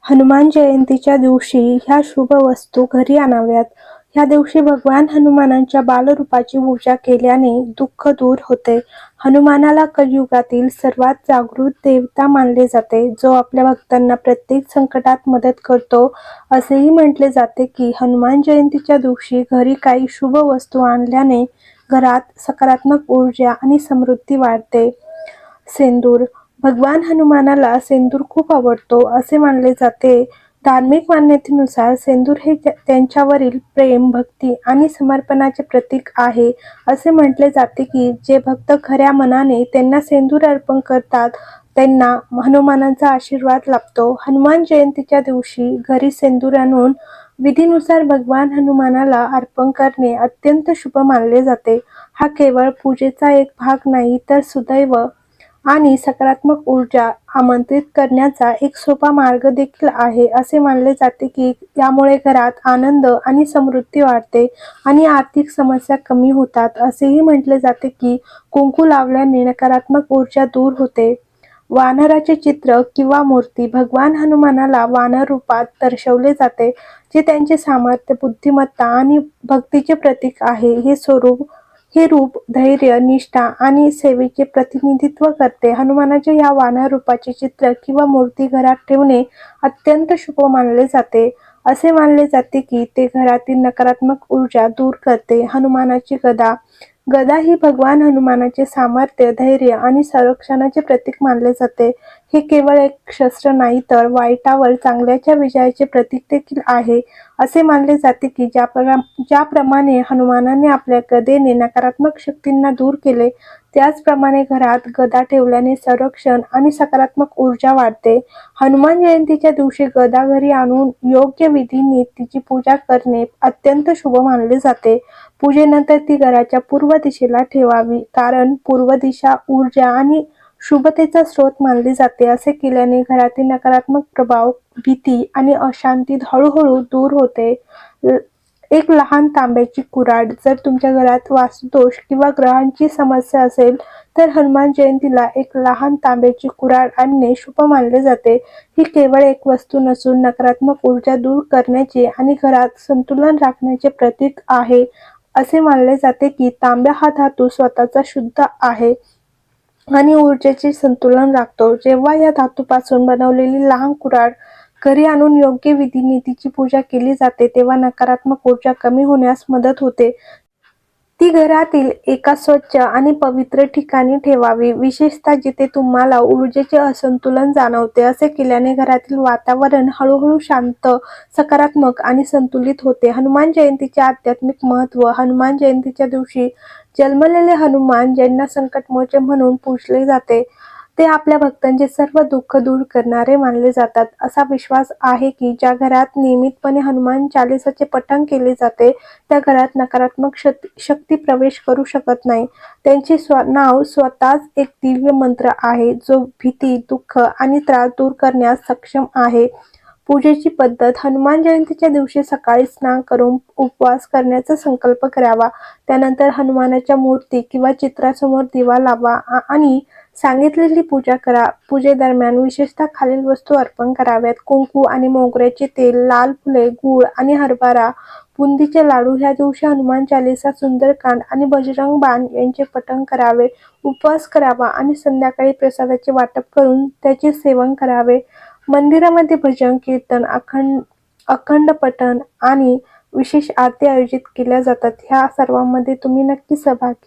हनुमान जयंतीच्या दिवशी ह्या शुभ वस्तू घरी आणाव्यात. ह्या दिवशी भगवान हनुमानांच्या बालरूपाची पूजा केल्याने दुःख दूर होते. हनुमानाला कलियुगातील सर्वात जागृत देवता मानले जाते, जो आपल्या भक्तांना प्रत्येक संकटात मदत करतो. असेही म्हटले जाते की हनुमान जयंतीच्या दिवशी घरी काही शुभ वस्तू आणल्याने घरात सकारात्मक ऊर्जा आणि समृद्धी वाढते. सेंदूर. भगवान हनुमानाला सेंदूर खूप आवडतो असे मानले जाते. धार्मिक मान्यतेनुसार सेंदूर हे त्यांच्यावरील प्रेम, भक्ती आणि समर्पणाचे प्रतीक आहे. असे म्हटले जाते की जे भक्त खऱ्या मनाने त्यांना सेंदूर अर्पण करतात त्यांना हनुमानांचा आशीर्वाद लाभतो. हनुमान जयंतीच्या दिवशी घरी सेंदूर आणून विधीनुसार भगवान हनुमानाला अर्पण करणे अत्यंत शुभ मानले जाते. हा केवळ पूजेचा एक भाग नाही, तर सुदैव आणि सकारात्मक ऊर्जा आमंत्रित करण्याचा एक सोपा मार्ग देखील आहे. असे मानले जाते की यामुळे घरात आनंद आणि समृद्धी वाढते आणि आर्थिक समस्या कमी होतात. असेही म्हटले जाते की कुंकू लावल्याने नकारात्मक ऊर्जा दूर होते. वानराचे चित्र किंवा मूर्ती. भगवान हनुमानाला वानर रूपात दर्शवले जाते, जे त्यांचे सामर्थ्य, बुद्धिमत्ता आणि भक्तीचे प्रतीक आहे. हे रूप धैर्य, निष्ठा आणि सेवेचे प्रतिनिधित्व करते. हनुमानाच्या या वानर रूपाचे चित्र किंवा मूर्ती घरात ठेवणे अत्यंत शुभ मानले जाते. असे मानले जाते की ते घरातील नकारात्मक ऊर्जा दूर करते. हनुमानाची गदा. गदा ही भगवान हनुमानाचे सामर्थ्य, धैर्य आणि संरक्षणाचे प्रतीक मानले जाते. हे केवळ एक शस्त्र नाही, तर वाईटावर चांगल्याच्या विजयाचे प्रतीक देखील आहे. असे मानले जाते की ज्याप्रमाणे हनुमानाने आपल्या गदेने नकारात्मक शक्तींना दूर केले, त्याचप्रमाणे घरात गदा ठेवल्याने संरक्षण आणि सकारात्मक ऊर्जा वाढते. हनुमान जयंतीच्या दिवशी गदा घरी आणून योग्य विधीने तिची पूजा करणे अत्यंत शुभ मानले जाते. पूजेनंतर ती घराच्या पूर्व दिशेला ठेवावी, कारण पूर्व दिशा ऊर्जा आणि शुभतेचा स्रोत मानली जाते. असे केल्याने घरातील नकारात्मक प्रभाव, भीती आणि अशांती हळूहळू दूर होते. एक लहान तांब्याची कुऱ्हाड. जर तुमच्या घरात वास्तुदोष किंवा ग्रहांची समस्या असेल, तर हनुमान जयंतीला एक लहान तांब्याची कुऱ्हाड आणणे शुभ मानले जाते. ही केवळ एक वस्तू नसून नकारात्मक ऊर्जा दूर करण्याचे आणि घरात संतुलन राखण्याचे प्रतीक आहे. असे मानले जाते की तांबा हा धातू स्वतःचा शुद्ध आहे आणि ऊर्जेचे संतुलन राखतो. जेव्हा या धातूपासून बनवलेली लहान कुऱ्हाड घरी आणून योग्य विधीने तिची पूजा केली जाते, तेव्हा नकारात्मक ऊर्जा कमी होण्यास मदत होते. ती घरातील एका स्वच्छ आणि पवित्र ठिकाणी ठेवावी, विशेषतः जिथे तुम्हाला ऊर्जेचे असंतुलन जाणवते. असे केल्याने घरातील वातावरण हळूहळू शांत, सकारात्मक आणि संतुलित होते. हनुमान जयंतीचे आध्यात्मिक महत्त्व. हनुमान जयंतीच्या दिवशी जन्मलेले हनुमान, ज्यांना संकटमोचक म्हणून पूजले जाते, ते आपल्या भक्तांचे सर्व दुःख दूर करणारे मानले जातात. असा विश्वास आहे की ज्या घरात नियमितपणे हनुमान चालीसाचे पठण केले जाते, त्या घरात नकारात्मक शक्ती प्रवेश करू शकत नाही. त्यांचे नाव स्वतःच एक दिव्य मंत्र आहे, जो भीती, दुःख आणि त्रास दूर करण्यास सक्षम आहे. पूजेची पद्धत. हनुमान जयंतीच्या दिवशी सकाळी स्नान करून उपवास करण्याचा संकल्प करावा. त्यानंतर हनुमानाच्या मूर्ती किंवा चित्रासमोर दिवा लावा आणि सांगितलेली पूजा करा. पूजेदरम्यान विशेषतः खालील वस्तू अर्पण कराव्यात: कुंकू आणि मोगऱ्याचे तेल, लाल फुले, गूळ आणि हरभरा, बुंदीचे लाडू. ह्या दिवशी हनुमान चालीसा, सुंदरकांड आणि बजरंग बाण यांचे पठण करावे. उपवास करावा आणि संध्याकाळी प्रसादाचे वाटप करून त्याचे सेवन करावे. मंदिरामध्ये भजन, कीर्तन, अखंड पठण आणि विशेष आरती आयोजित केल्या जातात. ह्या सर्वांमध्ये तुम्ही नक्की सहभागी